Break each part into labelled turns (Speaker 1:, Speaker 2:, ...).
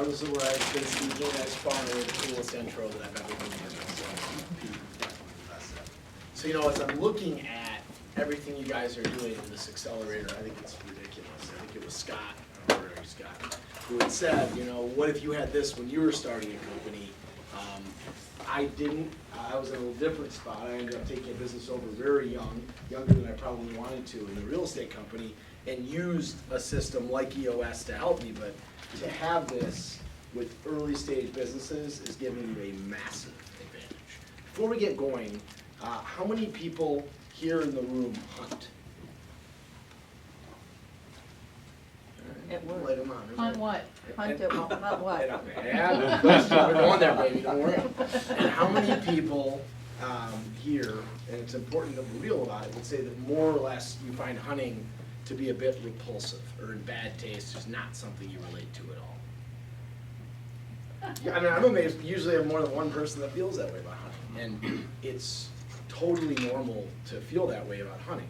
Speaker 1: regardless of where I've been speaking, that's far and away the coolest intro that I've ever been given. So, you know, as I'm looking at everything you guys are doing in this Accelerator, I think it's ridiculous. I think it was Scott, Scott, who had said, you know, what if you had this when you were starting a company? I didn't. I was in a little different spot. I ended up taking a business over very young, younger than I probably wanted to, in a real estate company, and used a system like EOS to help me. But to have this with early stage businesses is giving you a massive advantage. Before we get going, how many people here in the room hunt?
Speaker 2: At work.
Speaker 1: Light 'em on.
Speaker 2: Hunt what? Hunt it, about what?
Speaker 1: Yeah, good question. We're going there, baby, don't worry. And how many people here, and it's important that we're real about it, would say that more or less you find hunting to be a bit repulsive or in bad taste, just not something you relate to at all? Yeah, I mean, I'm amazed. Usually I have more than one person that feels that way about hunting, and it's totally normal to feel that way about hunting.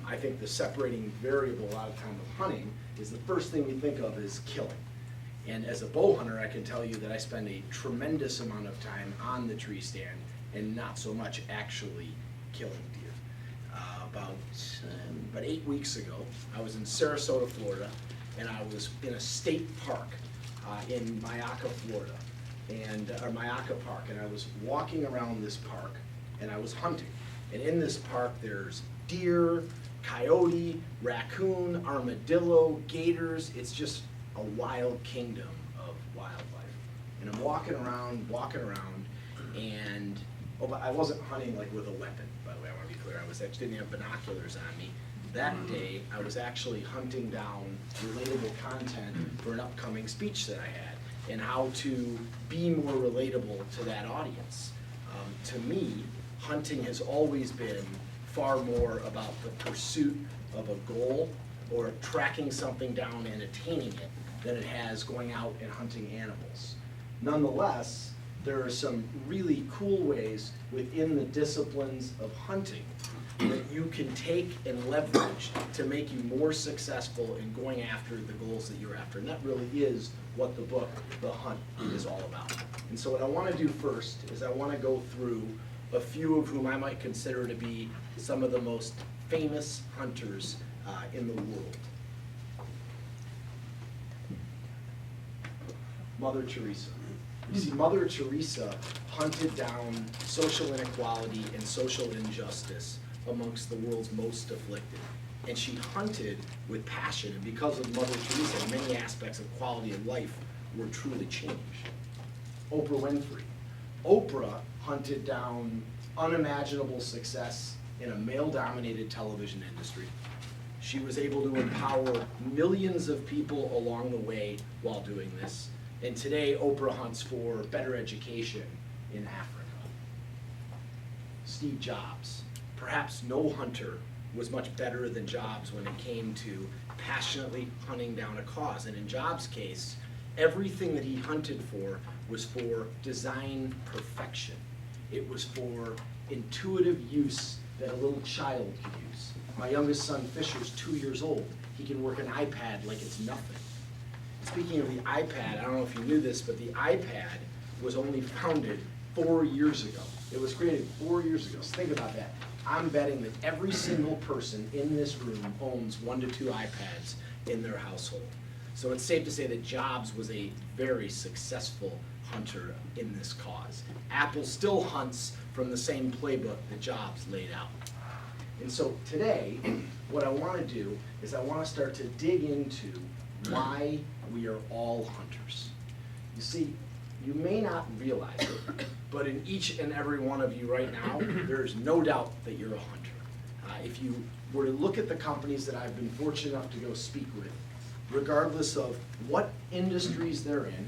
Speaker 1: I think the separating variable a lot of time with hunting is the first thing we think of is killing. And as a bow hunter, I can tell you that I spend a tremendous amount of time on the tree stand and not so much actually killing deer. About 8 weeks ago, I was in Sarasota, Florida, and I was in a state park in Mayaca, Florida, or Mayaca Park, and I was walking around this park, and I was hunting. And in this park, there's deer, coyote, raccoon, armadillo, gators. It's just a wild kingdom of wildlife. And I'm walking around, and but I wasn't hunting like with a weapon, by the way, I want to be clear. I actually didn't have binoculars on me. That day, I was actually hunting down relatable content for an upcoming speech that I had, and how to be more relatable to that audience. To me, hunting has always been far more about the pursuit of a goal or tracking something down and attaining it than it has going out and hunting animals. Nonetheless, there are some really cool ways within the disciplines of hunting that you can take and leverage to make you more successful in going after the goals that you're after. And that really is what the book, The Hunt, is all about. And so what I want to do first is I want to go through a few of whom I might consider to be some of the most famous hunters in the world. Mother Teresa. You see, Mother Teresa hunted down social inequality and social injustice amongst the world's most afflicted. And she hunted with passion, and because of Mother Teresa, many aspects of quality of life were truly changed. Oprah Winfrey. Oprah hunted down unimaginable success in a male-dominated television industry. She was able to empower millions of people along the way while doing this. And today, Oprah hunts for better education in Africa. Steve Jobs. Perhaps no hunter was much better than Jobs when it came to passionately hunting down a cause. And in Jobs' case, everything that he hunted for was for design perfection. It was for intuitive use that a little child could use. My youngest son, Fisher's 2 years old. He can work an iPad like it's nothing. Speaking of the iPad, I don't know if you knew this, but the iPad was only founded 4 years ago. It was created 4 years ago. So think about that. I'm betting that every single person in this room owns 1 to 2 iPads in their household. So it's safe to say that Jobs was a very successful hunter in this cause. Apple still hunts from the same playbook that Jobs laid out. And so today, what I want to do is I want to start to dig into why we are all hunters. You see, you may not realize it, but in each and every one of you right now, there's no doubt that you're a hunter. If you were to look at the companies that I've been fortunate enough to go speak with, regardless of what industries they're in,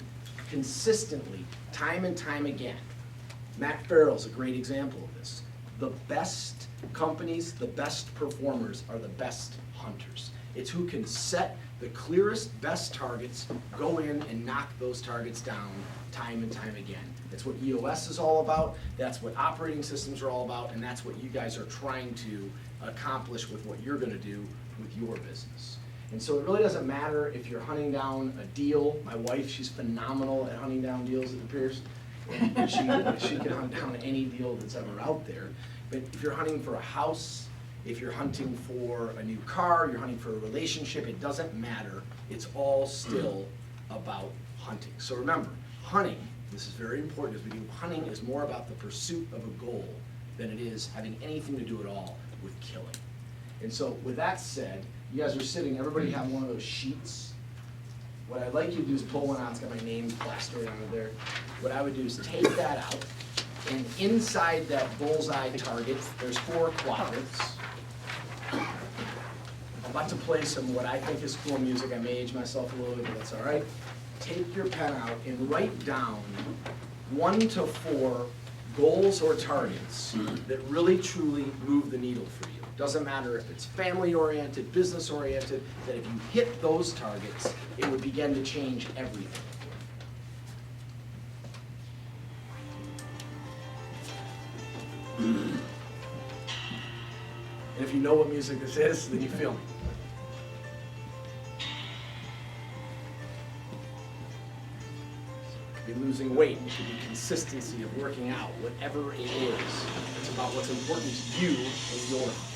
Speaker 1: consistently, time and time again, Matt Farrell's a great example of this. The best companies, the best performers are the best hunters. It's who can set the clearest, best targets, go in and knock those targets down time and time again. That's what EOS is all about, that's what operating systems are all about, and that's what you guys are trying to accomplish with what you're going to do with your business. And so it really doesn't matter if you're hunting down a deal. My wife, she's phenomenal at hunting down deals, it appears. And she can hunt down any deal that's ever out there. But if you're hunting for a house, if you're hunting for a new car, you're hunting for a relationship, it doesn't matter. It's all still about hunting. So remember, hunting, this is very important as we do, hunting is more about the pursuit of a goal than it is having anything to do at all with killing. And so with that said, you guys are sitting, everybody have one of those sheets. What I'd like you to do is pull one out, it's got my name plastered on it there. What I would do is take that out, and inside that bullseye target, there's 4 quadrants. I'm about to play some what I think is cool music. I may age myself a little bit, but that's all right. Take your pen out and write down 1 to 4 goals or targets that really truly move the needle for you. Doesn't matter if it's family-oriented, business-oriented, that if you hit those targets, it would begin to change everything. And if you know what music this is, then you feel me. It could be losing weight, it could be consistency of working out, whatever it is. It's about what's important to you and your life.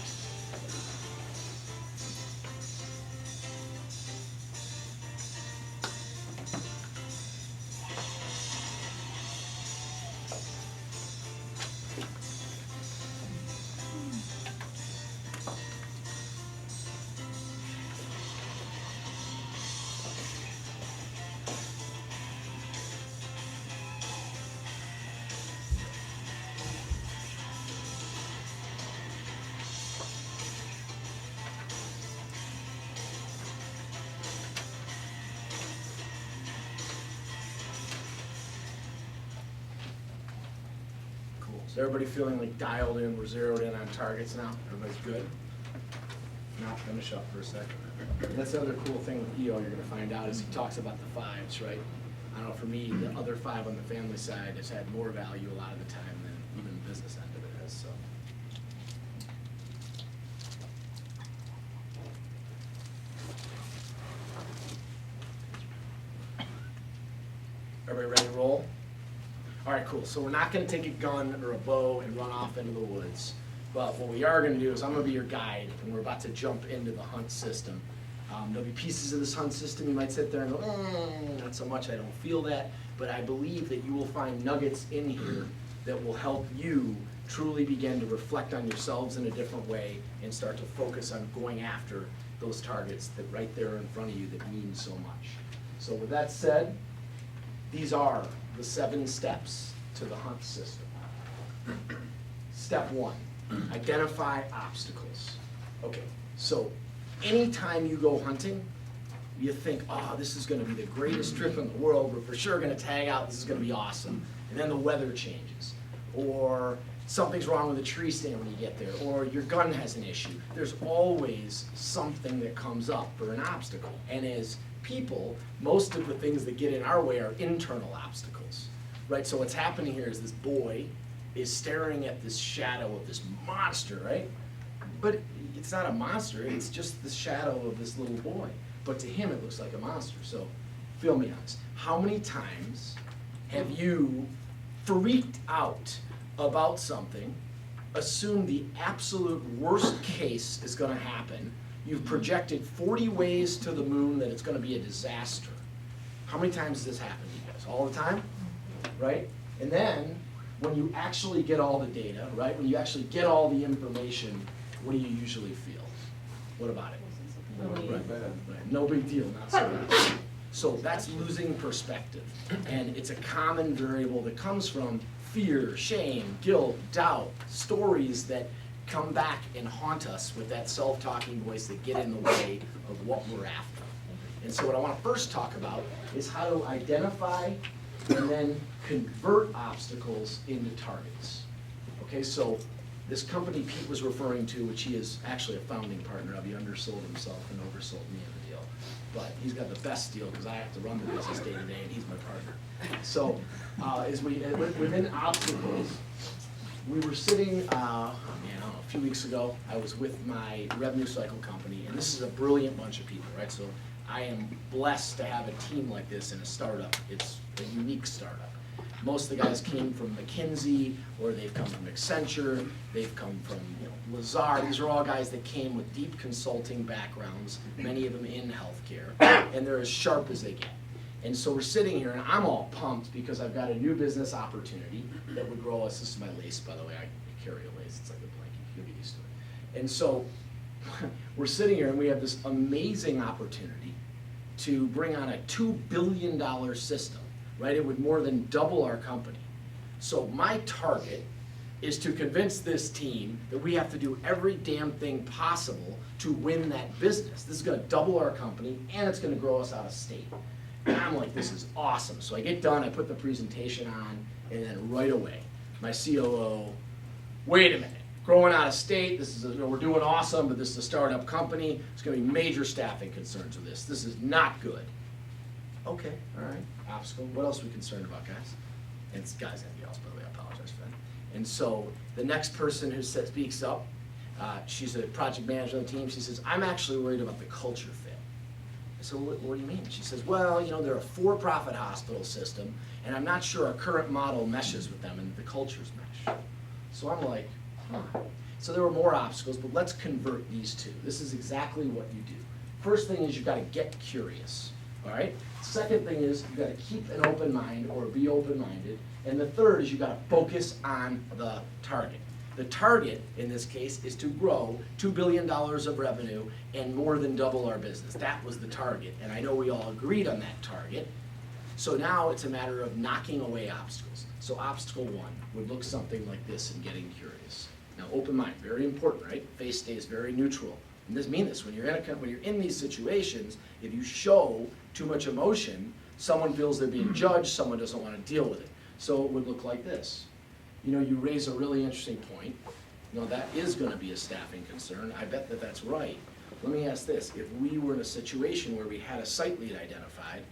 Speaker 1: Is everybody feeling like dialed in, we're zeroed in on targets now? Everybody's good? Now, finish up for a second. That's the other cool thing with EO you're gonna find out is he talks about the 5s, right? I don't know, for me, the other 5 on the family side has had more value a lot of the time than even the business end of it has, so. Everybody ready to roll? All right, cool. So we're not going to take a gun or a bow and run off into the woods. But what we are going to do is I'm going to be your guide, and we're about to jump into the hunt system. There'll be pieces of this hunt system you might sit there and go, not so much, I don't feel that. But I believe that you will find nuggets in here that will help you truly begin to reflect on yourselves in a different way and start to focus on going after those targets that right there in front of you that mean so much. So with that said, these are the 7 steps to the hunt system. Step 1, identify obstacles. Okay, so anytime you go hunting, you think, oh, this is gonna be the greatest trip in the world, we're for sure gonna tag out, this is gonna be awesome. And then the weather changes, or something's wrong with the tree stand when you get there, or your gun has an issue. There's always something that comes up or an obstacle. And as people, most of the things that get in our way are internal obstacles, right? So what's happening here is this boy is staring at this shadow of this monster, right? But it's not a monster, it's just the shadow of this little boy. But to him, it looks like a monster. So feel me on this. How many times have you freaked out about something, assumed the absolute worst case is gonna happen, you've projected 40 ways to the moon that it's gonna be a disaster? How many times does this happen to you guys? All the time, right? And then, when you actually get all the data, right? When you actually get all the information, what do you usually feel? What about it? Right. No big deal, not so bad. So that's losing perspective. And it's a common variable that comes from fear, shame, guilt, doubt, stories that come back and haunt us with that self-talking voice that get in the way of what we're after. And so what I want to first talk about is how to identify and then convert obstacles into targets. Okay, so this company Pete was referring to, which he is actually a founding partner of, he undersold himself and oversold me in the deal. But he's got the best deal because I have to run the business day to day and he's my partner. So within obstacles, we were sitting, I don't know, a few weeks ago, I was with my revenue cycle company, and this is a brilliant bunch of people, right? So I am blessed to have a team like this in a startup. It's a unique startup. Most of the guys came from McKinsey, or they've come from Accenture, they've come from Lazard. These are all guys that came with deep consulting backgrounds, many of them in healthcare, and they're as sharp as they get. And so we're sitting here, and I'm all pumped because I've got a new business opportunity that would grow us. This is my lace, by the way. I carry a lace. It's like a blanket. You'll get used to it. And so we're sitting here, and we have this amazing opportunity to bring on a $2 billion system, right? It would more than double our company. So my target is to convince this team that we have to do every damn thing possible to win that business. This is going to double our company, and it's going to grow us out of state. And I'm like, this is awesome. So I get done, I put the presentation on, and then right away, my COO, wait a minute, growing out of state, this is we're doing awesome, but this is a startup company. There's going to be major staffing concerns with this. This is not good. Okay, all right, obstacle. What else are we concerned about, guys? And it's guys and gals, by the way, I apologize for that. And so the next person who speaks up, she's a project manager on the team. She says, I'm actually worried about the culture fit. I said, what do you mean? She says, well, they're a for-profit hospital system, and I'm not sure our current model meshes with them, and the cultures mesh. So I'm like, huh. So there were more obstacles, but let's convert these two. This is exactly what you do. First thing is you've got to get curious, all right? Second thing is you've got to keep an open mind or be open-minded. And the third is you've got to focus on the target. The target, in this case, is to grow $2 billion of revenue and more than double our business. That was the target, and I know we all agreed on that target. So now it's a matter of knocking away obstacles. So obstacle one would look something like this in getting curious. Now, open mind, very important, right? Face stays very neutral. And this means this, when you're in these situations, if you show too much emotion, someone feels they're being judged, someone doesn't want to deal with it. So it would look like this. You raise a really interesting point. That is going to be a staffing concern. I bet that that's right. Let me ask this. If we were in a situation where we had a site lead identified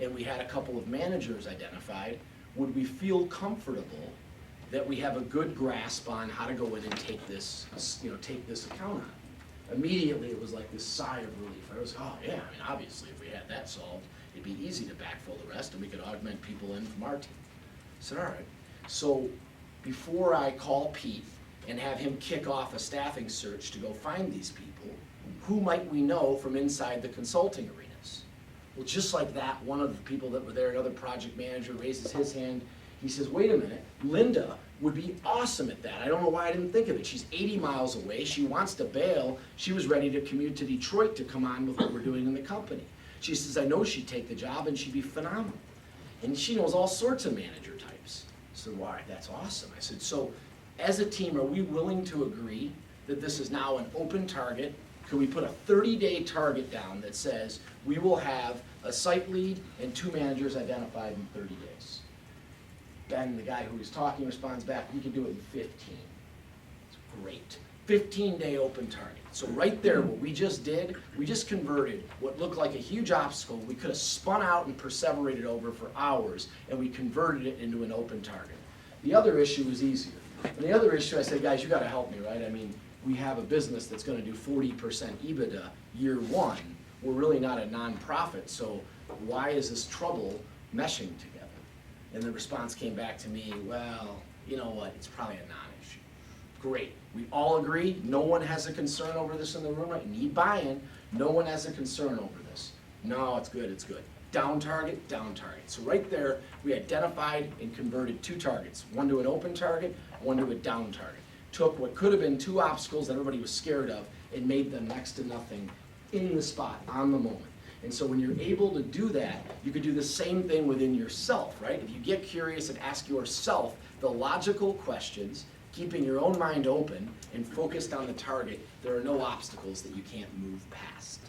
Speaker 1: and we had a couple of managers identified, would we feel comfortable that we have a good grasp on how to go in and take this account on? Immediately it was like this sigh of relief. I was, oh yeah, obviously if we had that solved, it'd be easy to backfill the rest and we could augment people in from our team. I said, all right. So before I call Pete and have him kick off a staffing search to go find these people, who might we know from inside the consulting arenas? Well, just like that, one of the people that were there, another project manager, raises his hand. He says, wait a minute, Linda would be awesome at that. I don't know why I didn't think of it. She's 80 miles away. She wants to bail. She was ready to commute to Detroit to come on with what we're doing in the company. She says, I know she'd take the job and she'd be phenomenal. And she knows all sorts of manager types. I said, well, all right, that's awesome. I said, so as a team, are we willing to agree that this is now an open target? Could we put a 30-day target down that says we will have a site lead and 2 managers identified in 30 days? Ben, the guy who was talking, responds back, we can do it in 15. It's great. 15-day open target. So right there, what we just did, we just converted what looked like a huge obstacle. We could have spun out and perseverated over for hours, and we converted it into an open target. The other issue was easier. And the other issue, I said, guys, you got to help me, right? We have a business that's going to do 40% EBITDA year one. We're really not a nonprofit, so why is this trouble meshing together? And the response came back to me, well, you know what, it's probably a non-issue. Great, we all agree, no one has a concern over this in the room, right? Need buy-in, no one has a concern over this. No, it's good, it's good. Down target, down target. So right there, we identified and converted 2 targets, one to an open target, one to a down target. Took what could have been 2 obstacles that everybody was scared of and made them next to nothing in the spot, on the moment. And so when you're able to do that, you could do the same thing within yourself, right? If you get curious and ask yourself the logical questions, keeping your own mind open and focused on the target, there are no obstacles that you can't move past.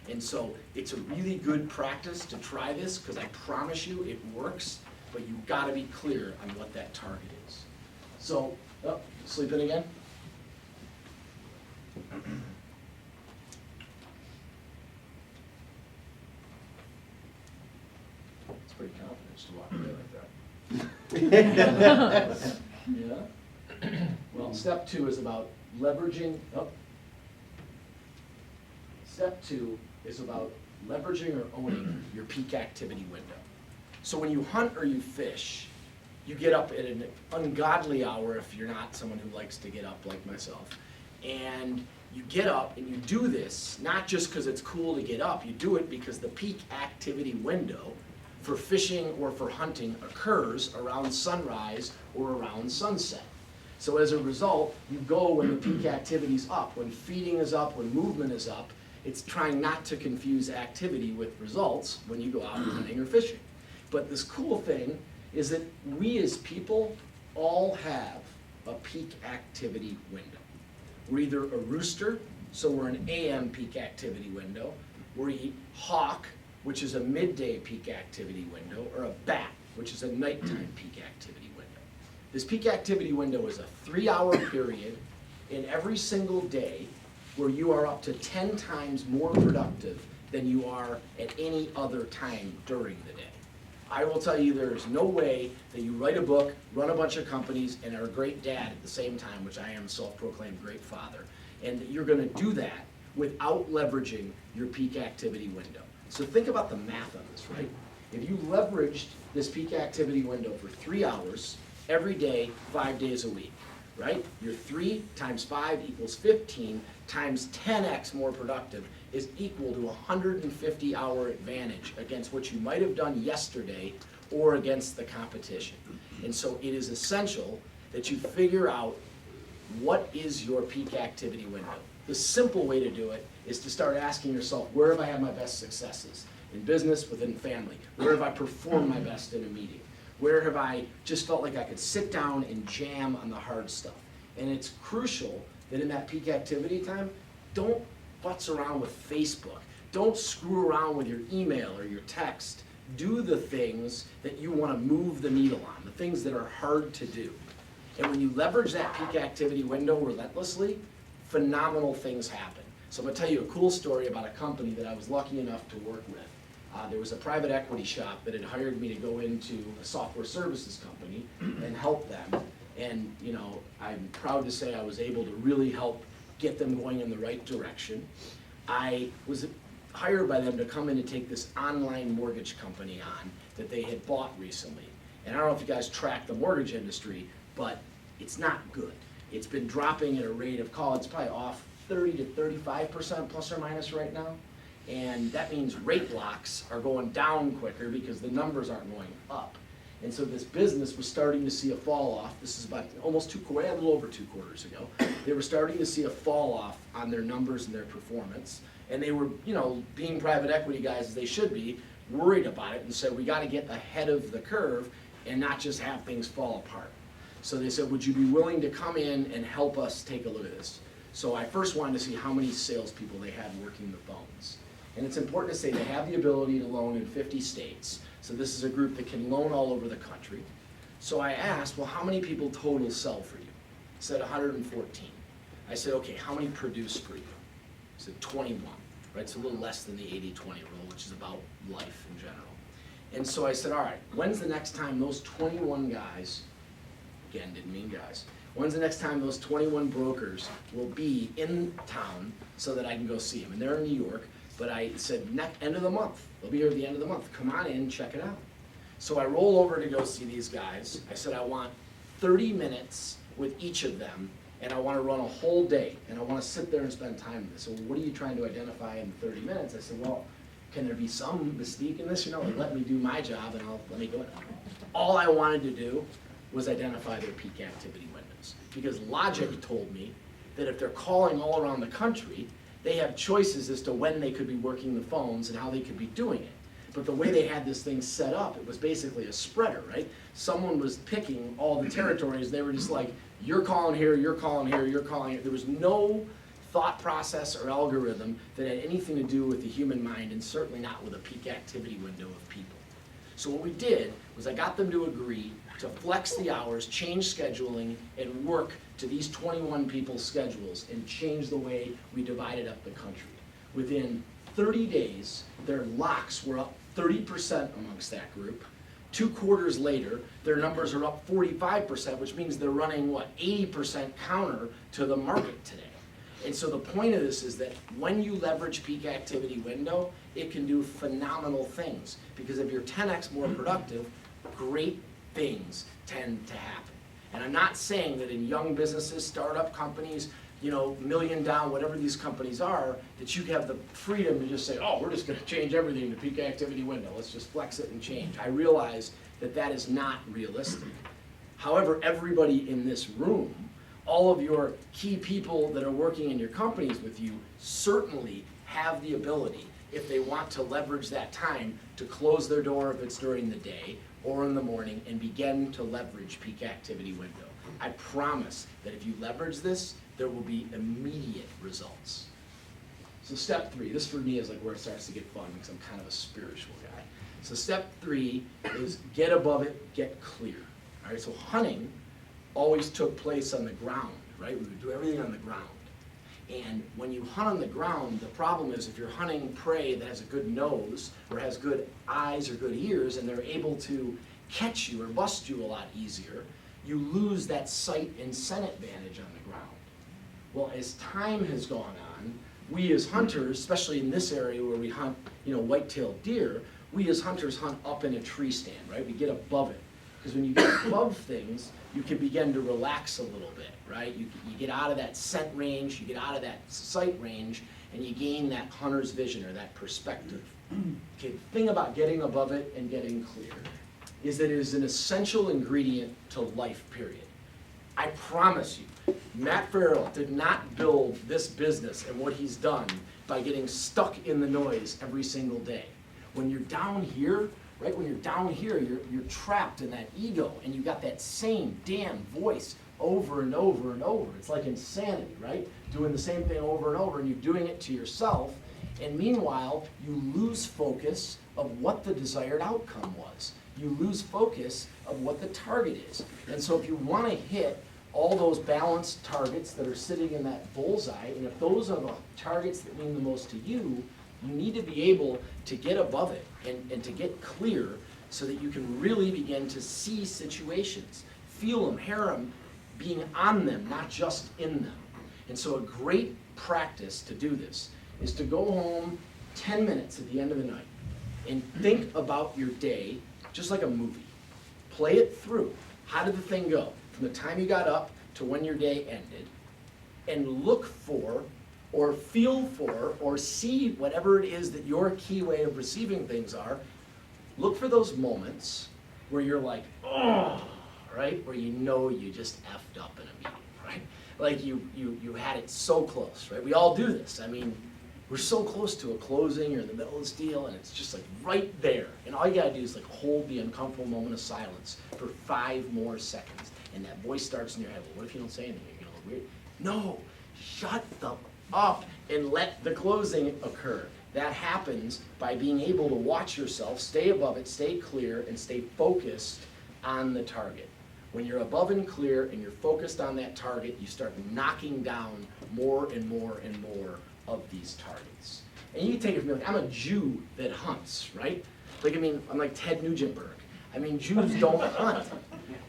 Speaker 1: And so it's a really good practice to try this because I promise you it works, but you've got to be clear on what that target is. So, sleeping again? It's pretty confident to walk away like that. Yeah? Well, step 2 is about leveraging, Step 2 is about leveraging or owning your peak activity window. So when you hunt or you fish, you get up at an ungodly hour if you're not someone who likes to get up like myself. And you get up and you do this, not just because it's cool to get up, you do it because the peak activity window for fishing or for hunting occurs around sunrise or around sunset. So as a result, you go when the peak activity's up, when feeding is up, when movement is up. It's trying not to confuse activity with results when you go out hunting or fishing. But this cool thing is that we as people all have a peak activity window. We're either a rooster, so we're an AM peak activity window, we're a hawk, which is a midday peak activity window, or a bat, which is a nighttime peak activity window. This peak activity window is a 3-hour period in every single day where you are up to 10 times more productive than you are at any other time during the day. I will tell you there is no way that you write a book, run a bunch of companies, and are a great dad at the same time, which I am a self-proclaimed great father, and that you're gonna do that without leveraging your peak activity window. So think about the math on this, right? If you leveraged this peak activity window for 3 hours every day, 5 days a week, right? Your 3 times 5 equals 15 times 10x more productive is equal to a 150-hour advantage against what you might have done yesterday or against the competition. And so it is essential that you figure out what is your peak activity window. The simple way to do it is to start asking yourself, where have I had my best successes? In business, within family. Where have I performed my best in a meeting? Where have I just felt like I could sit down and jam on the hard stuff? And it's crucial that in that peak activity time, don't futz around with Facebook. Don't screw around with your email or your text. Do the things that you want to move the needle on, the things that are hard to do. And when you leverage that peak activity window relentlessly, phenomenal things happen. So I'm going to tell you a cool story about a company that I was lucky enough to work with. There was a private equity shop that had hired me to go into a software services company and help them. And you know, I'm proud to say I was able to really help get them going in the right direction. I was hired by them to come in and take this online mortgage company on that they had bought recently. And I don't know if you guys track the mortgage industry, but it's not good. It's been dropping at a rate of, it's probably off 30 to 35% plus or minus right now. And that means rate locks are going down quicker because the numbers aren't going up. And so this business was starting to see a fall off. This is about almost a little over 2 quarters ago. They were starting to see a fall off on their numbers and their performance. And they were, you know, being private equity guys as they should be, worried about it and said, we got to get ahead of the curve and not just have things fall apart. So they said, would you be willing to come in and help us take a look at this? So I first wanted to see how many salespeople they had working the phones. And it's important to say they have the ability to loan in 50 states. So this is a group that can loan all over the country. So I asked, well, how many people total sell for you? He said 114. I said, okay, how many produce for you? He said 21, right? It's a little less than the 80-20 rule, which is about life in general. And so I said, all right, when's the next time those 21 guys, again, didn't mean guys, when's the next time those 21 brokers will be in town so that I can go see them? And they're in New York. But I said, end of the month. They'll be here at the end of the month. Come on in, check it out. So I roll over to go see these guys. I said, I want 30 minutes with each of them, and I want to run a whole day, and I want to sit there and spend time with this. So what are you trying to identify in 30 minutes? I said, well, can there be some mystique in this? You know, like, let me do my job, and let me go. All I wanted to do was identify their peak activity windows. Because logic told me that if they're calling all around the country, they have choices as to when they could be working the phones and how they could be doing it. But the way they had this thing set up, it was basically a spreader, right? Someone was picking all the territories. They were just like, you're calling here, you're calling here, you're calling here. There was no thought process or algorithm that had anything to do with the human mind, and certainly not with a peak activity window of people. So what we did was I got them to agree to flex the hours, change scheduling, and work to these 21 people's schedules and change the way we divided up the country. Within 30 days, their locks were up 30% amongst that group. 2 quarters later, their numbers are up 45%, which means they're running, 80% counter to the market today. And so the point of this is that when you leverage peak activity window, it can do phenomenal things. Because if you're 10x more productive, great things tend to happen. And I'm not saying that in young businesses, startup companies, million down, whatever these companies are, that you have the freedom to just say, oh, we're just gonna change everything to peak activity window. Let's just flex it and change. I realize that that is not realistic. However, everybody in this room, all of your key people that are working in your companies with you certainly have the ability, if they want to leverage that time, to close their door if it's during the day or in the morning and begin to leverage peak activity window. I promise that if you leverage this, there will be immediate results. So step 3, this for me is like where it starts to get fun because I'm kind of a spiritual guy. So step 3 is get above it, get clear. All right, so hunting always took place on the ground, right? We would do everything on the ground. And when you hunt on the ground, the problem is if you're hunting prey that has a good nose or has good eyes or good ears and they're able to catch you or bust you a lot easier, you lose that sight and scent advantage on the ground. Well, as time has gone on, we as hunters, especially in this area where we hunt, white-tailed deer, we as hunters hunt up in a tree stand, right? We get above it. Because when you get above things, you can begin to relax a little bit, right? You get out of that scent range, you get out of that sight range, and you gain that hunter's vision or that perspective. Okay, the thing about getting above it and getting clear is that it is an essential ingredient to life, period. I promise you, Matt Farrell did not build this business and what he's done by getting stuck in the noise every single day. When you're down here, right, when you're down here, you're trapped in that ego and you got that same damn voice over and over and over. It's like insanity, right? Doing the same thing over and over and you're doing it to yourself. And meanwhile, you lose focus of what the desired outcome was. You lose focus of what the target is. And so if you want to hit all those balanced targets that are sitting in that bullseye, and if those are the targets that mean the most to you, you need to be able to get above it and to get clear so that you can really begin to see situations, feel them, hear them, being on them, not just in them. And so a great practice to do this is to go home 10 minutes at the end of the night and think about your day just like a movie. Play it through. How did the thing go? From the time you got up to when your day ended, and look for or feel for or see whatever it is that your key way of receiving things are. Look for those moments where you're like, oh, right? Where you just effed up in a meeting, right? Like you had it so close, right? We all do this. I mean, we're so close to a closing or in the middle of this deal and it's just like right there. And all you gotta do is like hold the uncomfortable moment of silence for 5 more seconds. And that voice starts in your head, well, what if you don't say anything? You're gonna look weird. No, shut the up and let the closing occur. That happens by being able to watch yourself, stay above it, stay clear, and stay focused on the target. When you're above and clear and you're focused on that target, you start knocking down more and more and more of these targets. And you can take it from me, like, I'm a Jew that hunts, right? Like, I mean, I'm like Ted Nugentberg. I mean, Jews don't hunt,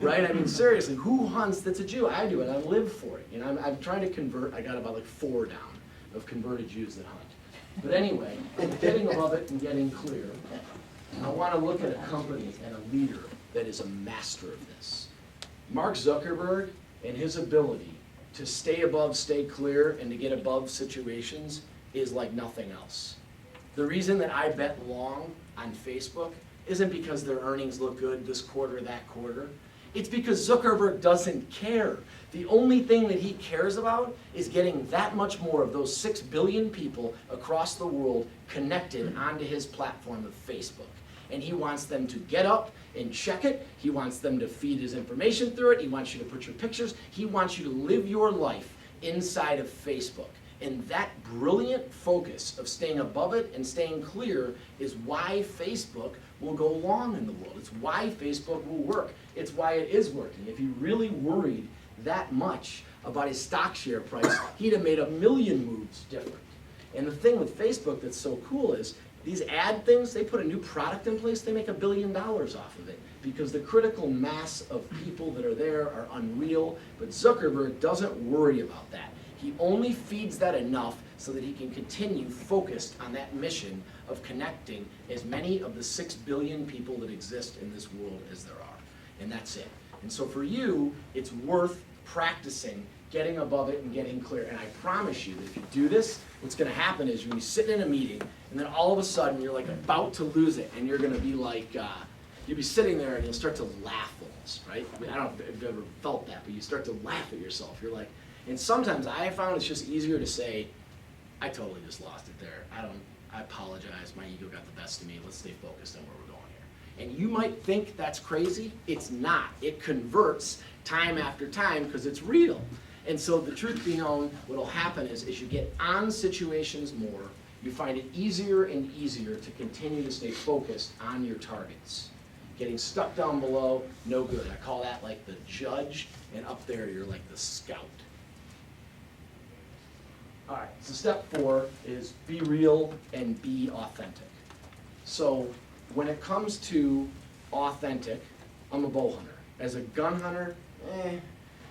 Speaker 1: right? I mean, seriously, who hunts that's a Jew? I do, and I live for it. I'm trying to convert, I got about like 4 down of converted Jews that hunt. But anyway, getting above it and getting clear, I want to look at a company and a leader that is a master of this. Mark Zuckerberg and his ability to stay above, stay clear, and to get above situations is like nothing else. The reason that I bet long on Facebook isn't because their earnings look good this quarter, that quarter. It's because Zuckerberg doesn't care. The only thing that he cares about is getting that much more of those 6 billion people across the world connected onto his platform of Facebook. And he wants them to get up and check it. He wants them to feed his information through it. He wants you to put your pictures. He wants you to live your life inside of Facebook. And that brilliant focus of staying above it and staying clear is why Facebook will go long in the world. It's why Facebook will work. It's why it is working. If he really worried that much about his stock share price, he'd have made 1 million moves different. And the thing with Facebook that's so cool is These ad things, they put a new product in place, they make $1 billion off of it because the critical mass of people that are there are unreal, but Zuckerberg doesn't worry about that. He only feeds that enough so that he can continue focused on that mission of connecting as many of the 6 billion people that exist in this world as there are. And that's it. And so for you, it's worth practicing getting above it and getting clear. And I promise you that if you do this, what's going to happen is when you sit in a meeting and then all of a sudden you're like about to lose it and you're going to be like, you'll be sitting there and you'll start to laugh almost, right? I mean, I don't know if you've ever felt that, but you start to laugh at yourself. You're like, and sometimes I found it's just easier to say, I totally just lost it there. I apologize. My ego got the best of me. Let's stay focused on where we're going here. And you might think that's crazy. It's not. It converts time after time because it's real. And so the truth be known, what will happen is as you get on situations more, you find it easier and easier to continue to stay focused on your targets. Getting stuck down below, no good. I call that like the judge, and up there you're like the scout. All right, so step 4 is be real and be authentic. So when it comes to authentic, I'm a bow hunter. As a gun hunter,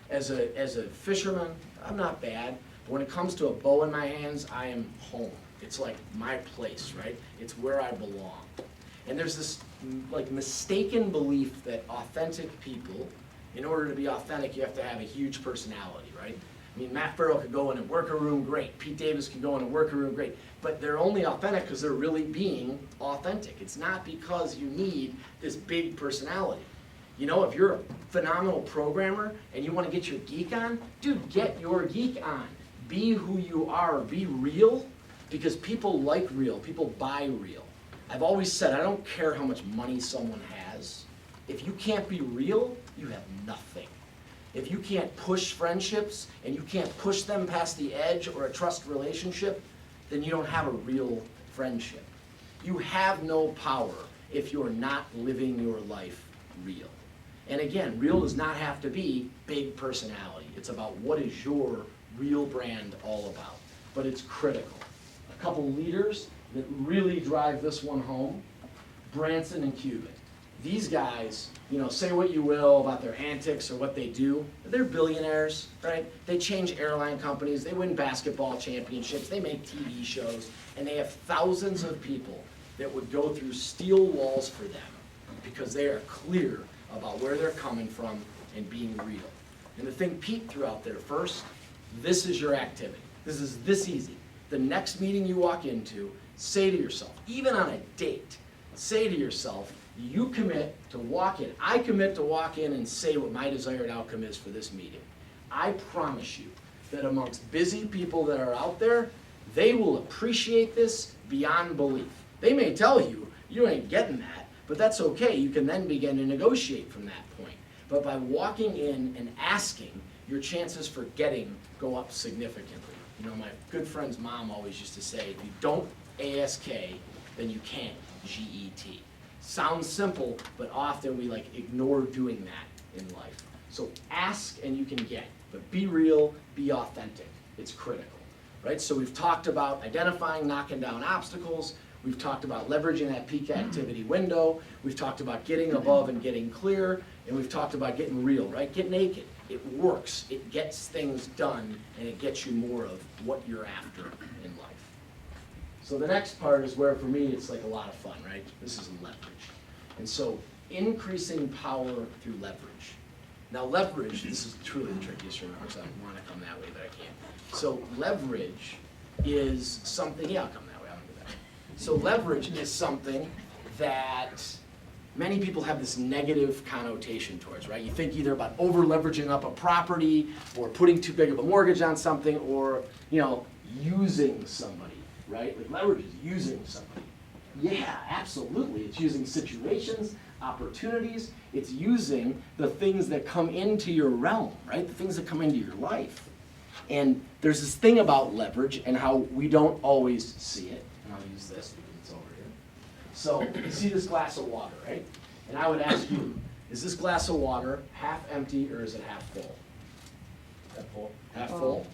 Speaker 1: As a fisherman, I'm not bad. But when it comes to a bow in my hands, I am home. It's like my place, right? It's where I belong. And there's this like mistaken belief that authentic people, in order to be authentic, you have to have a huge personality, right? I mean, Matt Farrell could go in and work a room great. Pete Davis could go in and work a room great. But they're only authentic because they're really being authentic. It's not because you need this big personality. You know, if you're a phenomenal programmer and you want to get your geek on, dude, get your geek on. Be who you are. Be real, because people like real. People buy real. I've always said, I don't care how much money someone has. If you can't be real, you have nothing. If you can't push friendships and you can't push them past the edge or a trust relationship, then you don't have a real friendship. You have no power if you're not living your life real. And again, real does not have to be big personality. It's about what is your real brand all about. But it's critical. A couple leaders that really drive this one home, Branson and Cuban. These guys, you know, say what you will about their antics or what they do, they're billionaires, right? They change airline companies, they win basketball championships, they make TV shows, and they have thousands of people that would go through steel walls for them because they are clear about where they're coming from and being real. And the thing Pete threw out there first, this is your activity. This is this easy. The next meeting you walk into, say to yourself, even on a date, say to yourself, you commit to walk in. I commit to walk in and say what my desired outcome is for this meeting. I promise you that amongst busy people that are out there, they will appreciate this beyond belief. They may tell you, you ain't getting that, but that's okay. You can then begin to negotiate from that point. But by walking in and asking, your chances for getting go up significantly. You know, my good friend's mom always used to say, if you don't ASK, then you can't GET. Sounds simple, but often we like ignore doing that in life. So ask and you can get, but be real, be authentic. It's critical, right? So we've talked about identifying, knocking down obstacles. We've talked about leveraging that peak activity window. We've talked about getting above and getting clear. And we've talked about getting real, right? Get naked. It works. It gets things done, and it gets you more of what you're after in life. So the next part is where, for me, it's like a lot of fun, right? This is leverage. And so increasing power through leverage. Now leverage, this is truly the trickiest one. Of course, I want to come that way, but I can't. So leverage is something, yeah, I'll come that way, I'll do that. So leverage is something that many people have this negative connotation towards, right? You think either about over leveraging up a property or putting too big of a mortgage on something or, you know, using somebody, right? Like leverage is using somebody. Yeah, absolutely. It's using situations, opportunities. It's using the things that come into your realm, right? The things that come into your life. And there's this thing about leverage and how we don't always see it. And I'll use this because it's over here. So you see this glass of water, right? And I would ask you, is this glass of water half empty or is it half full? Half full. Half full?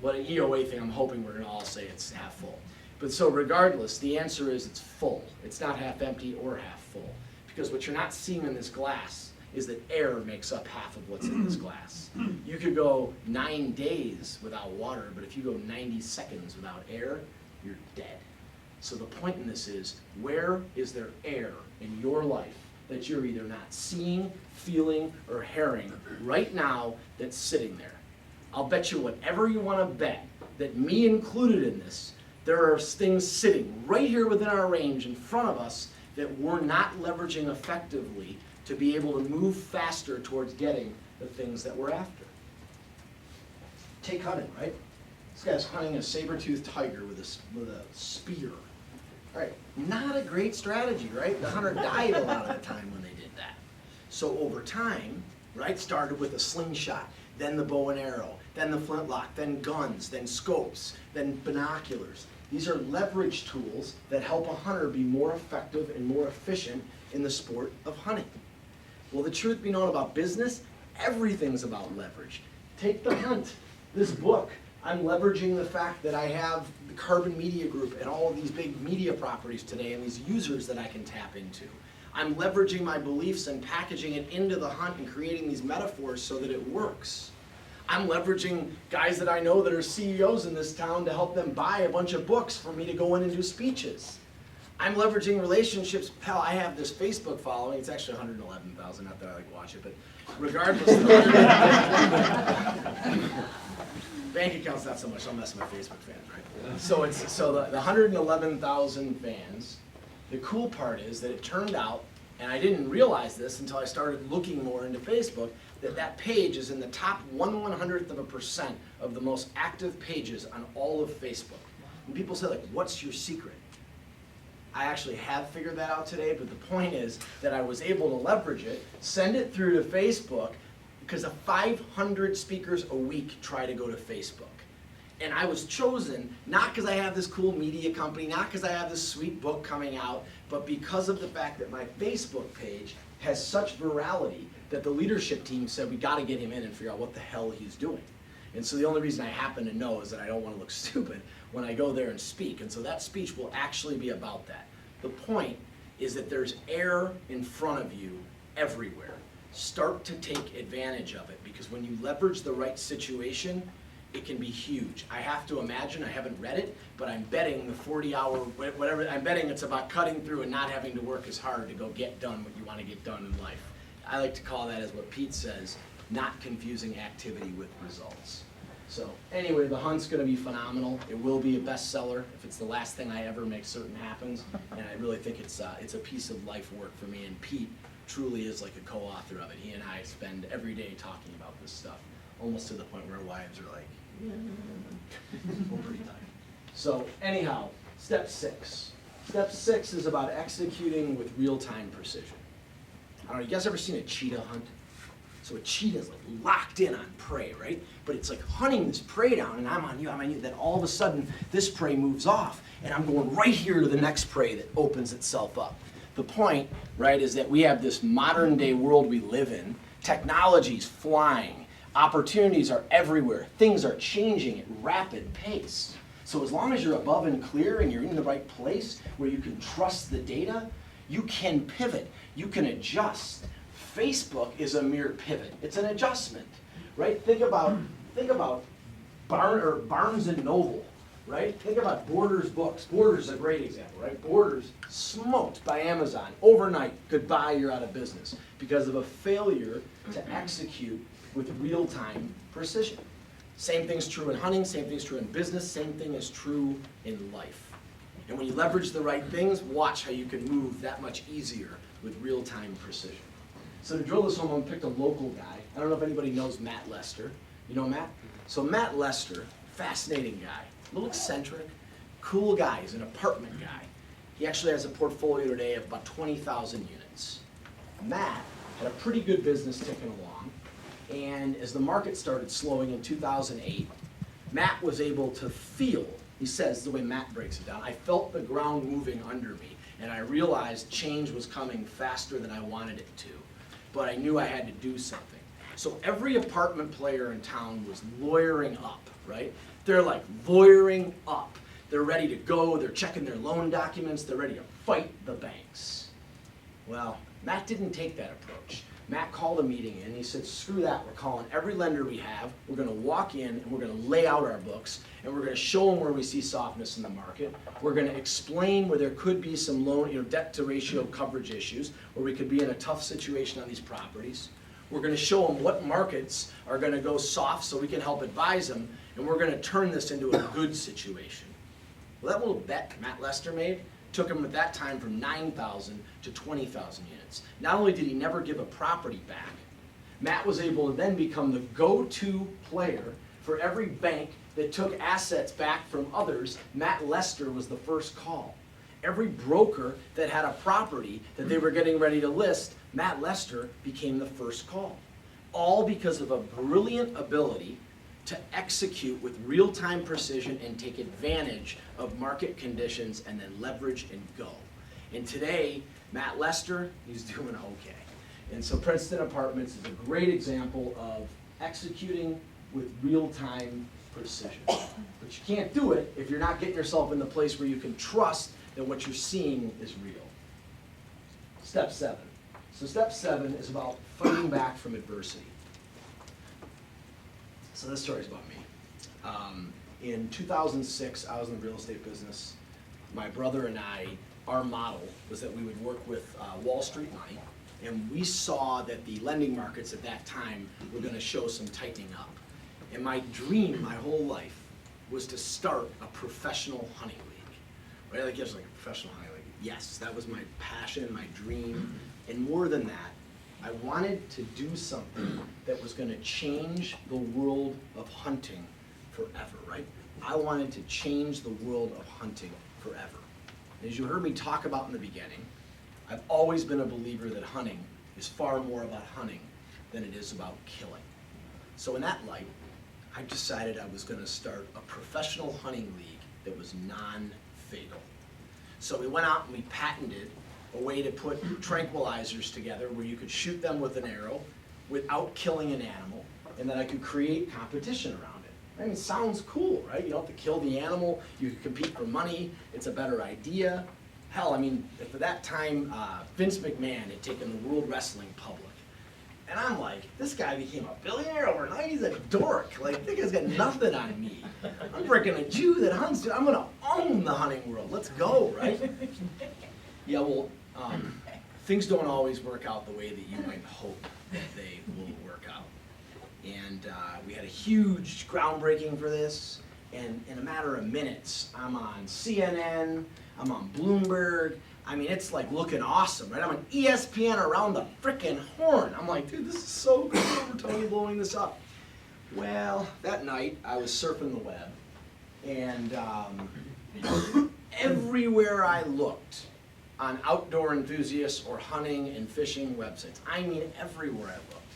Speaker 1: What an EOA thing, I'm hoping we're going to all say it's half full. But so regardless, the answer is it's full. It's not half empty or half full. Because what you're not seeing in this glass is that air makes up half of what's in this glass. You could go 9 days without water, but if you go 90 seconds without air, you're dead. So the point in this is, where is there air in your life that you're either not seeing, feeling, or hearing right now that's sitting there? I'll bet you whatever you want to bet, that me included in this, there are things sitting right here within our range in front of us that we're not leveraging effectively to be able to move faster towards getting the things that we're after. Take hunting, right? This guy's hunting a saber-toothed tiger with a spear. All right, not a great strategy, right? The hunter died a lot of the time when they did that. So over time, right, started with a slingshot, then the bow and arrow, then the flintlock, then guns, then scopes, then binoculars. These are leverage tools that help a hunter be more effective and more efficient in the sport of hunting. Well, the truth be known about business, everything's about leverage. Take The Hunt, this book. I'm leveraging the fact that I have the Carbon Media Group and all of these big media properties today and these users that I can tap into. I'm leveraging my beliefs and packaging it into The Hunt and creating these metaphors so that it works. I'm leveraging guys that I know that are CEOs in this town to help them buy a bunch of books for me to go in and do speeches. I'm leveraging relationships. Hell, I have this Facebook following. It's actually 111,000, not that I like watch it, but regardless. Bank account's not so much. I'll mess with my Facebook fans, right? So the 111,000 fans. The cool part is that it turned out, and I didn't realize this until I started looking more into Facebook, that page is in the top 1/100% of the most active pages on all of Facebook. And people say, like, what's your secret? I actually have figured that out today, but the point is that I was able to leverage it, send it through to Facebook, because 500 speakers a week try to go to Facebook. And I was chosen not because I have this cool media company, not because I have this sweet book coming out, but because of the fact that my Facebook page has such virality that the leadership team said, we got to get him in and figure out what the hell he's doing. And so the only reason I happen to know is that I don't want to look stupid when I go there and speak. And so that speech will actually be about that. The point is that there's air in front of you everywhere. Start to take advantage of it, because when you leverage the right situation, it can be huge. I have to imagine, I haven't read it, but I'm betting the 40-hour, whatever, I'm betting it's about cutting through and not having to work as hard to go get done what you want to get done in life. I like to call that, as what Pete says, not confusing activity with results. So anyway, The Hunt's going to be phenomenal. It will be a bestseller if it's the last thing I ever make certain happens. And I really think it's a piece of life work for me. And Pete truly is like a co-author of it. He and I spend every day talking about this stuff, almost to the point where our wives are like, we're pretty tired. So anyhow, step 6. Step 6 is about executing with real-time precision. I don't know, you guys ever seen a cheetah hunt? So a cheetah's like locked in on prey, right? But it's like hunting this prey down, and I'm on you, then all of a sudden this prey moves off, and I'm going right here to the next prey that opens itself up. The point, right, is that we have this modern day world we live in. Technology's flying. Opportunities are everywhere. Things are changing at rapid pace. So as long as you're above and clear and you're in the right place where you can trust the data, you can pivot. You can adjust. Facebook is a mere pivot. It's an adjustment, right? Think about Barnes and Noble, right? Think about Borders books. Borders is a great example, right? Borders smoked by Amazon overnight. Goodbye, you're out of business because of a failure to execute with real-time precision. Same thing's true in hunting. Same thing's true in business. Same thing is true in life. And when you leverage the right things, watch how you can move that much easier with real-time precision. So to drill this home, I picked a local guy. I don't know if anybody knows Matt Lester. You know Matt? So Matt Lester, fascinating guy, a little eccentric, cool guy. He's an apartment guy. He actually has a portfolio today of about 20,000 units. Matt had a pretty good business ticking along, and as the market started slowing in 2008, Matt was able to feel, he says, the way Matt breaks it down, I felt the ground moving under me, and I realized change was coming faster than I wanted it to. But I knew I had to do something. So every apartment player in town was lawyering up, right? They're like lawyering up. they're ready to go, they're checking their loan documents, they're ready to fight the banks. Well, Matt didn't take that approach. Matt called a meeting in, he said, screw that, we're calling every lender we have, we're gonna walk in and we're gonna lay out our books, and we're gonna show them where we see softness in the market. We're gonna explain where there could be some loan, debt to ratio coverage issues, where we could be in a tough situation on these properties. We're gonna show them what markets are gonna go soft so we can help advise them, and we're gonna turn this into a good situation. Well, that little bet Matt Lester made took him at that time from 9,000 to 20,000 units. Not only did he never give a property back, Matt was able to then become the go-to player for every bank that took assets back from others. Matt Lester was the first call. Every broker that had a property that they were getting ready to list, Matt Lester became the first call. All because of a brilliant ability to execute with real-time precision and take advantage of market conditions and then leverage and go. And today, Matt Lester, he's doing okay. And so Princeton Apartments is a great example of executing with real-time precision. But you can't do it if you're not getting yourself in the place where you can trust that what you're seeing is real. Step 7. So step 7 is about fighting back from adversity. So this story is about me. In 2006, I was in the real estate business. My brother and I, our model was that we would work with Wall Street money, and we saw that the lending markets at that time were going to show some tightening up. And my dream, my whole life, was to start a professional hunting league. Right? Like, yes, like a professional hunting league. Yes, that was my passion, my dream. And more than that, I wanted to do something that was going to change the world of hunting forever, right? I wanted to change the world of hunting forever. And as you heard me talk about in the beginning, I've always been a believer that hunting is far more about hunting than it is about killing. So in that light, I decided I was going to start a professional hunting league that was non-fatal. So we went out and we patented a way to put tranquilizers together where you could shoot them with an arrow without killing an animal, and then I could create competition around it. I mean, it sounds cool, right? You don't have to kill the animal, you can compete for money, it's a better idea. Hell, I mean, at that time, Vince McMahon had taken the World Wrestling public. And I'm like, this guy became a billionaire overnight, he's a dork. Like, this guy's got nothing on me. I'm freaking a Jew that hunts, dude. I'm gonna own the hunting world, let's go, right? Yeah, well, things don't always work out the way that you might hope that they will work out. And we had a huge groundbreaking for this, and in a matter of minutes, I'm on CNN, I'm on Bloomberg. I mean, it's like looking awesome, right? I'm on ESPN around the frickin' horn. I'm like, dude, this is so cool, we're totally blowing this up. Well, that night, I was surfing the web, and everywhere I looked, on outdoor enthusiasts or hunting and fishing websites. I mean, everywhere I looked,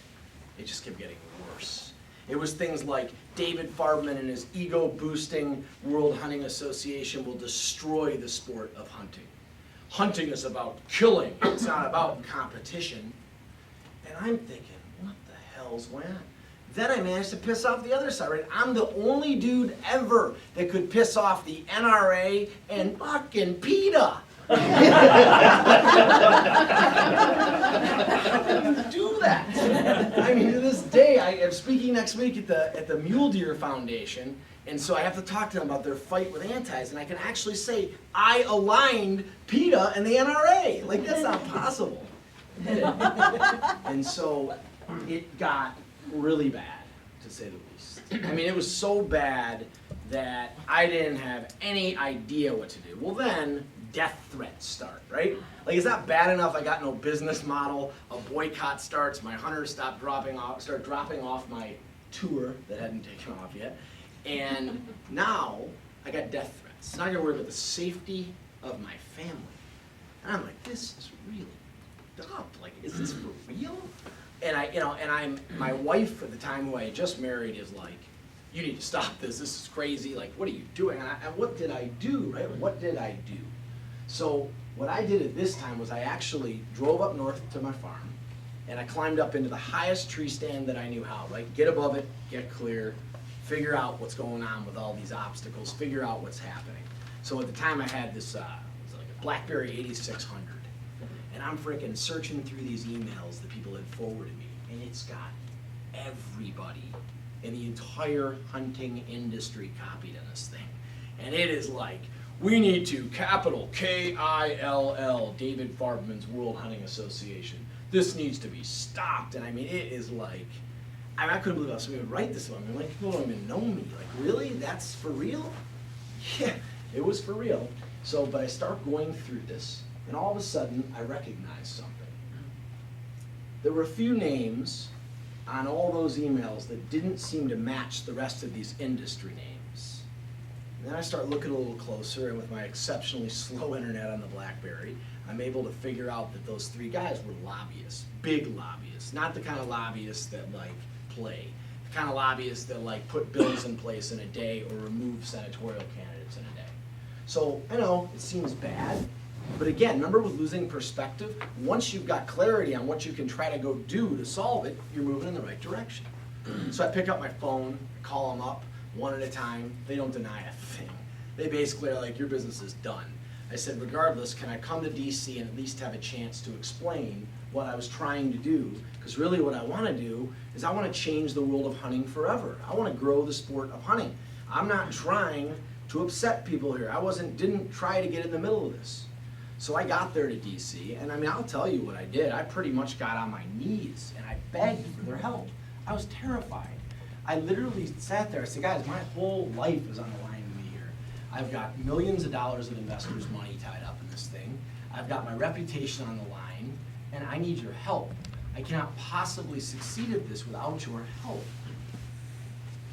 Speaker 1: it just kept getting worse. It was things like David Farbman and his ego-boosting World Hunting Association will destroy the sport of hunting. Hunting is about killing, it's not about competition. And I'm thinking, what the hell's going on? Then I managed to piss off the other side, right? I'm the only dude ever that could piss off the NRA and fucking PETA. Do that. I mean, to this day, I am speaking next week at the Mule Deer Foundation, and so I have to talk to them about their fight with antis, and I can actually say I aligned PETA and the NRA. Like, that's not possible. And so it got really bad, to say the least. I mean, it was so bad that I didn't have any idea what to do. Well, then death threats start, right? Like, it's not bad enough I got no business model, a boycott starts, my hunters start dropping off my tour that hadn't taken off yet, and now I got death threats. Now I gotta worry about the safety of my family. And I'm like, this is really dumb. Like, is this for real? And my wife at the time, who I had just married, is like, you need to stop this. This is crazy. Like, what are you doing? And what did I do, right? What did I do? So what I did at this time was I actually drove up north to my farm, and I climbed up into the highest tree stand that I knew how, right? Get above it, get clear, figure out what's going on with all these obstacles, figure out what's happening. So at the time I had this, it was like a BlackBerry 8600. And I'm freaking searching through these emails that people had forwarded me. And it's got everybody in the entire hunting industry copied in this thing. And it is like, we need to capital K-I-L-L, David Farbman's World Hunting Association. This needs to be stopped. And I mean, it is like, I couldn't believe somebody would write this one. I mean, like, people don't even know me. Like, really? That's for real? Yeah, it was for real. So, but I start going through this, and all of a sudden, I recognize something. There were a few names on all those emails that didn't seem to match the rest of these industry names. And then I start looking a little closer, and with my exceptionally slow internet on the BlackBerry, I'm able to figure out that those three guys were lobbyists, big lobbyists, not the kind of lobbyists that like play, the kind of lobbyists that like put bills in place in a day or remove senatorial candidates in a day. So I know it seems bad, but again, remember with losing perspective, once you've got clarity on what you can try to go do to solve it, you're moving in the right direction. So I pick up my phone, call them up one at a time. They don't deny a thing. They basically are like, your business is done. I said, regardless, can I come to DC and at least have a chance to explain what I was trying to do? Because really what I want to do is I want to change the world of hunting forever. I want to grow the sport of hunting. I'm not trying to upset people here. Didn't try to get in the middle of this. So I got there to DC, and I mean, I'll tell you what I did. I pretty much got on my knees, and I begged for their help. I was terrified. I literally sat there. I said, guys, my whole life is on the line with me here. I've got millions of dollars of investors' money tied up in this thing. I've got my reputation on the line, and I need your help. I cannot possibly succeed at this without your help.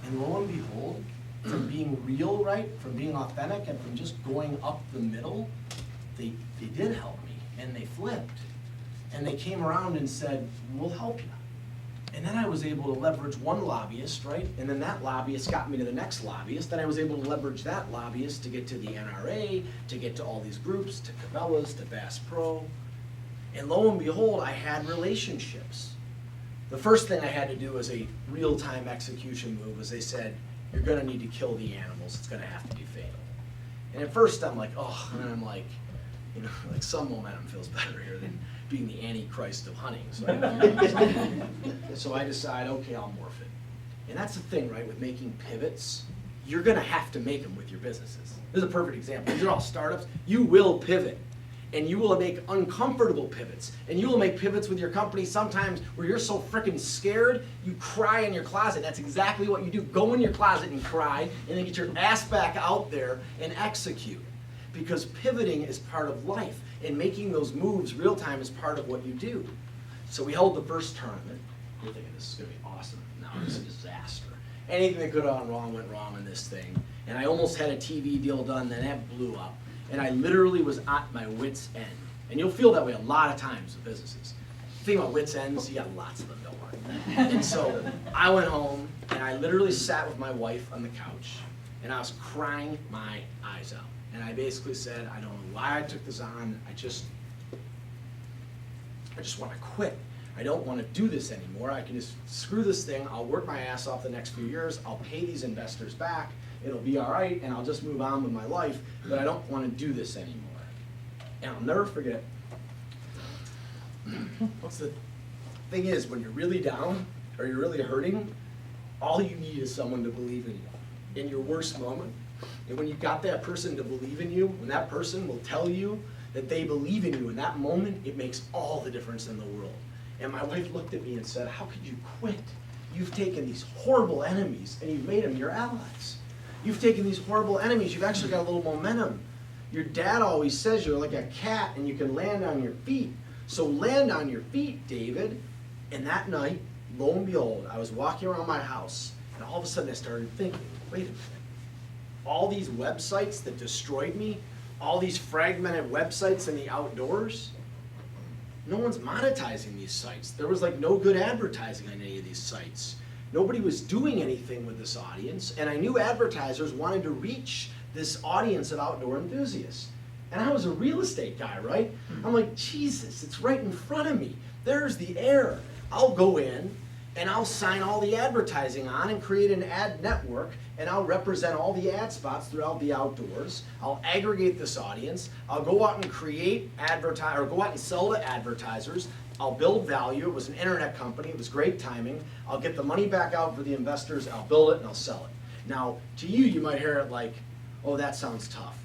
Speaker 1: And lo and behold, from being real, right, from being authentic, and from just going up the middle, they did help me, and they flipped. And they came around and said, we'll help you. And then I was able to leverage one lobbyist, right? And then that lobbyist got me to the next lobbyist. Then I was able to leverage that lobbyist to get to the NRA, to get to all these groups, to Cabela's, to Bass Pro. And lo and behold, I had relationships. The first thing I had to do as a real-time execution move was they said, you're gonna need to kill the animals. It's gonna have to be fatal. And at first I'm like, oh, and then I'm like, you know, like some momentum feels better here than being the antichrist of hunting. So I decide, okay, I'll morph it. And that's the thing, right, with making pivots. You're gonna have to make them with your businesses. This is a perfect example. These are all startups. You will pivot. And you will make uncomfortable pivots. And you will make pivots with your company sometimes where you're so freaking scared, you cry in your closet. That's exactly what you do. Go in your closet and cry, and then get your ass back out there and execute. Because pivoting is part of life, and making those moves real time is part of what you do. So we held the first tournament. You're thinking, this is gonna be awesome. No, it's a disaster. Anything that could have gone wrong went wrong in this thing. And I almost had a TV deal done, then that blew up. And I literally was at my wit's end. And you'll feel that way a lot of times with businesses. The thing about wit's ends, you got lots of them, don't worry. And so I went home, and I literally sat with my wife on the couch, and I was crying my eyes out. And I basically said, I don't know why I took this on. I just want to quit. I don't want to do this anymore. I can just screw this thing. I'll work my ass off the next few years. I'll pay these investors back. It'll be all right, and I'll just move on with my life. But I don't want to do this anymore. And I'll never forget. What's the thing is, when you're really down or you're really hurting, all you need is someone to believe in you in your worst moment. And when you've got that person to believe in you, when that person will tell you that they believe in you in that moment, it makes all the difference in the world. And my wife looked at me and said, how could you quit? You've taken these horrible enemies and you've made them your allies. You've taken these horrible enemies, you've actually got a little momentum. Your dad always says you're like a cat and you can land on your feet. So land on your feet, David. And that night, lo and behold, I was walking around my house and all of a sudden I started thinking, wait a minute. All these websites that destroyed me, all these fragmented websites in the outdoors, no one's monetizing these sites. There was like no good advertising on any of these sites. Nobody was doing anything with this audience, and I knew advertisers wanted to reach this audience of outdoor enthusiasts. And I was a real estate guy, right? I'm like, Jesus, it's right in front of me. There's the air. I'll go in and I'll sign all the advertising on and create an ad network, and I'll represent all the ad spots throughout the outdoors. I'll aggregate this audience. I'll go out and go out and sell to advertisers. I'll build value. It was an internet company. It was great timing. I'll get the money back out for the investors. I'll build it and I'll sell it. Now, to you, you might hear it like, oh, that sounds tough.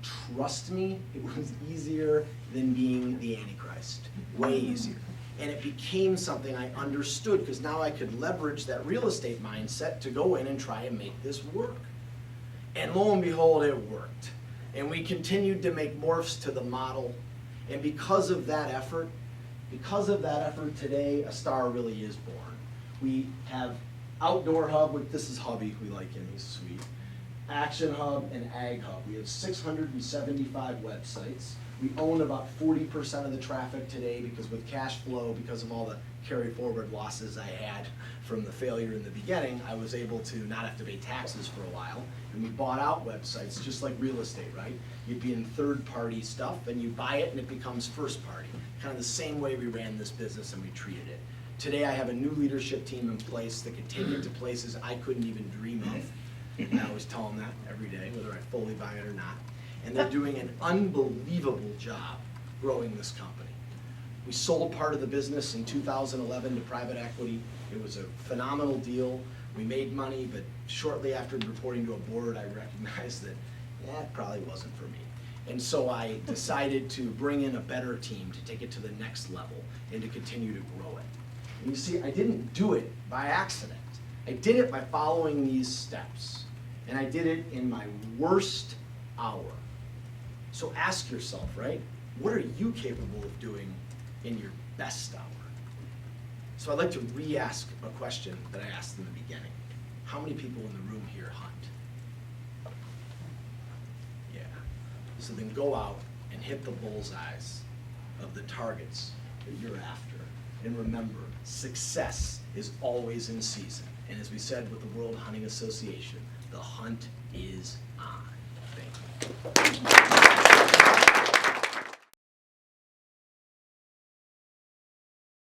Speaker 1: Trust me, it was easier than being the Antichrist. Way easier. And it became something I understood because now I could leverage that real estate mindset to go in and try and make this work. And lo and behold, it worked. And we continued to make morphs to the model. And because of that effort today, a star really is born. We have Outdoor Hub, this is Hubby, we like him, he's sweet. Action Hub and Ag Hub. We have 675 websites. We own about 40% of the traffic today because with cash flow, because of all the carry forward losses I had from the failure in the beginning, I was able to not have to pay taxes for a while. And we bought out websites just like real estate, right? You'd be in third party stuff and you buy it and it becomes first party. Kind of the same way we ran this business and we treated it. Today I have a new leadership team in place that can take it to places I couldn't even dream of. I always tell them that every day, whether I fully buy it or not. And they're doing an unbelievable job growing this company. We sold part of the business in 2011 to private equity. It was a phenomenal deal. We made money, but shortly after reporting to a board, I recognized that it probably wasn't for me. And so I decided to bring in a better team to take it to the next level and to continue to grow it. And you see, I didn't do it by accident. I did it by following these steps. And I did it in my worst hour. So ask yourself, right? What are you capable of doing in your best hour? So I'd like to re-ask a question that I asked in the beginning. How many people in the room here hunt? Yeah. So then go out and hit the bullseyes of the targets that you're after. And remember, success is always in season. And as we said with the World Hunting Association, the hunt is